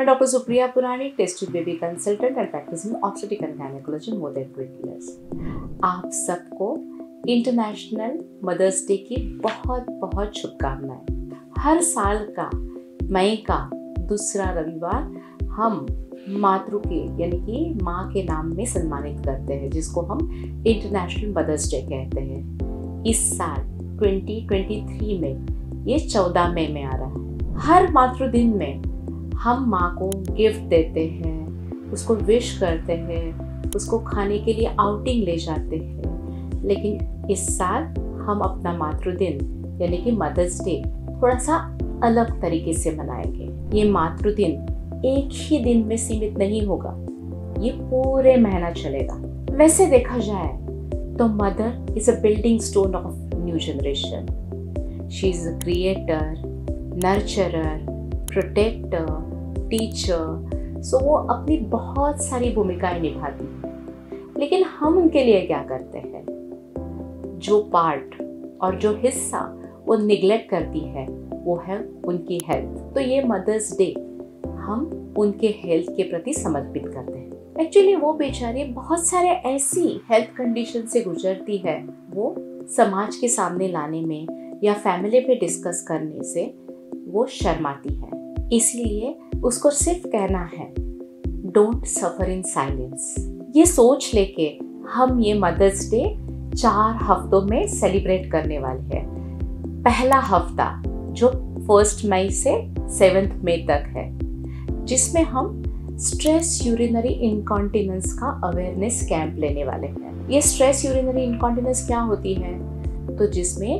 मैं doctor Supriya Purani, tasty baby consultant and practising obstetric and gynaecology more than 20 years. आप सबको international mother's day की बहुत बहुत शुभकामनाएं। हर साल का मई का दूसरा रविवार हम मातृ के यानी कि माँ के नाम में सम्मानित करते हैं, जिसको हम इंटरनेशनल मदर्स डे कहते हैं। इस साल 2023 में ये 14 मई में आ रहा है। हर मातृ दिन में हम माँ को गिफ्ट देते हैं, उसको विश करते हैं, उसको खाने के लिए आउटिंग ले जाते हैं। लेकिन इस साल हम अपना मातृ दिन यानी कि मदर्स डे थोड़ा सा अलग तरीके से मनाएंगे। ये मातृ दिन एक ही दिन में सीमित नहीं होगा, ये पूरे महीना चलेगा। वैसे देखा जाए तो mother is a building stone of new generation. She is a creator, nurturer, protector, teacher. So वो अपनी बहुत सारी भूमिकाएं निभाती हैं। लेकिन हम उनके लिए क्या करते हैं? जो पार्ट और जो हिस्सा वो निग्लेक्ट करती है वो है उनकी हेल्थ। तो ये मदर्स डे हम उनके हेल्थ के प्रति समर्पित करते हैं। एक्चुअली वो बेचारी बहुत सारे ऐसी हेल्थ कंडीशन से गुजरती है, वो समाज के सामने लाने में या फैमिली पे डिस्कस करने से वो शर्माती है। इसलिए उसको सिर्फ कहना है डोंट सफर इन साइलेंस। ये सोच लेके हम ये मदर्स डे 4 हफ्तों में सेलिब्रेट करने वाले हैं। पहला हफ्ता जो 1 मई से 7 मई तक है, जिसमें हम स्ट्रेस यूरिनरी इनकॉन्टिनेंस का अवेयरनेस कैंप लेने वाले हैं। ये स्ट्रेस यूरिनरी इनकॉन्टिनेंस क्या होती है? तो जिसमें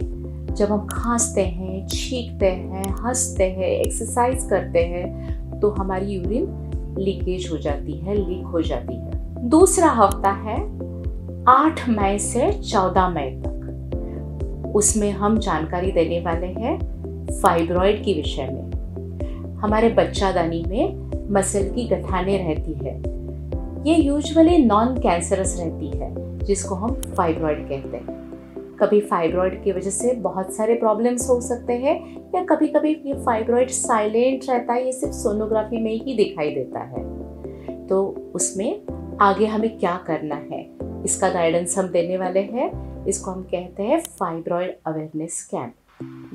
जब हम खांसते हैं, छींकते हैं, हंसते हैं, एक्सरसाइज करते हैं तो हमारी यूरिन लीकेज हो जाती है, लीक हो जाती है। दूसरा हफ्ता है 8 मई से 14 मई तक। उसमें हम जानकारी देने वाले हैं फाइब्रॉइड के विषय में। हमारे बच्चादानी में मसल की गठाने रहती है, ये यूजुअली नॉन कैंसरस रहती है, जिसको हम फाइब्रॉइड कहते हैं। कभी फाइब्रॉइड की वजह से बहुत सारे प्रॉब्लम्स हो सकते हैं, या कभी कभी ये फाइब्रॉइड साइलेंट रहता है, ये सिर्फ सोनोग्राफी में ही दिखाई देता है। तो उसमें आगे हमें क्या करना है, इसका गाइडेंस हम देने वाले हैं। इसको हम कहते हैं फाइब्रॉइड अवेयरनेस कैंप।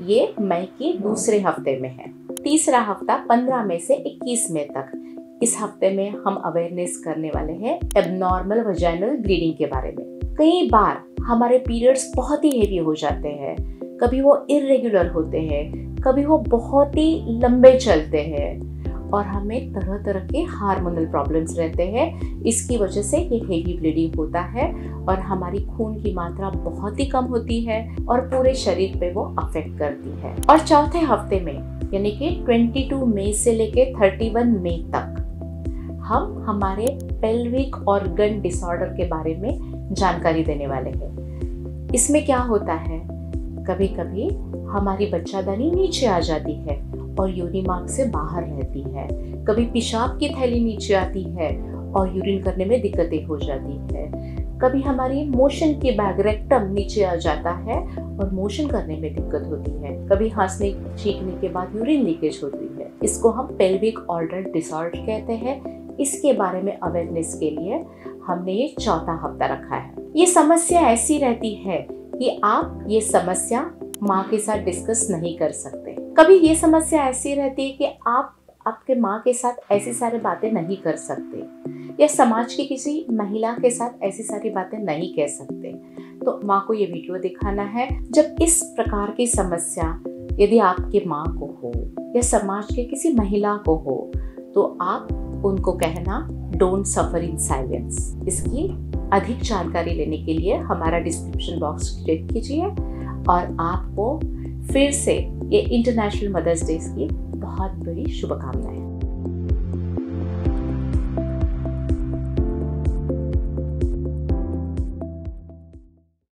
ये मई के दूसरे हफ्ते में है। तीसरा हफ्ता 15 मई से 21 मई तक। इस हफ्ते में हम अवेयरनेस करने वाले हैं एबनॉर्मल वजाइनल ब्लीडिंग के बारे में। कई बार हमारे पीरियड्स बहुत ही हेवी हो जाते हैं, कभी वो इर्रेगुलर होते हैं, कभी वो बहुत ही लंबे चलते हैं और हमें तरह तरह के हार्मोनल प्रॉब्लम्स रहते हैं। इसकी वजह से ये हेवी ब्लीडिंग होता है और हमारी खून की मात्रा बहुत ही कम होती है और पूरे शरीर पे वो अफेक्ट करती है। और चौथे हफ्ते में यानी कि 22 मई से लेके 31 मई तक हम हमारे पेल्विक ऑर्गन डिसऑर्डर के बारे में जानकारी देने वाले हैं। इसमें क्या होता है, कभी कभी हमारी बच्चादानी नीचे आ जाती है और यूरिन मार्ग से बाहर रहती है। कभी पेशाब की थैली नीचे आती है और यूरिन करने में दिक्कतें हो जाती है। कभी हमारी मोशन की बैग रेक्टम नीचे आ जाता है और मोशन करने में दिक्कत होती है। कभी हंसने छींकने के बाद यूरिन लीकेज होती है। इसको हम पेल्विक ऑर्गन डिसऑर्डर कहते हैं। इसके बारे में अवेयरनेस के लिए हमने ये चौथा हफ्ता रखा है। ये समस्या ऐसी रहती है कि आप ये समस्या माँ के साथ डिस्कस नहीं कर सकते। कभी ये समस्या ऐसी रहती है कि आप आपके माँ के साथ ऐसी सारी बातें नहीं कर सकते, या समाज की किसी महिला के साथ ऐसी सारी बातें नहीं कह सकते। तो माँ को ये वीडियो दिखाना है। जब इस प्रकार की समस्या यदि आपके माँ को हो या समाज के किसी महिला को हो, तो आप उनको कहना डोंट सफर इन साइलेंस। इसकी अधिक जानकारी लेने के लिए हमारा डिस्क्रिप्शन बॉक्स चेक कीजिए। और आपको फिर से ये इंटरनेशनल मदर्स डे की बहुत बड़ी शुभकामनाएं।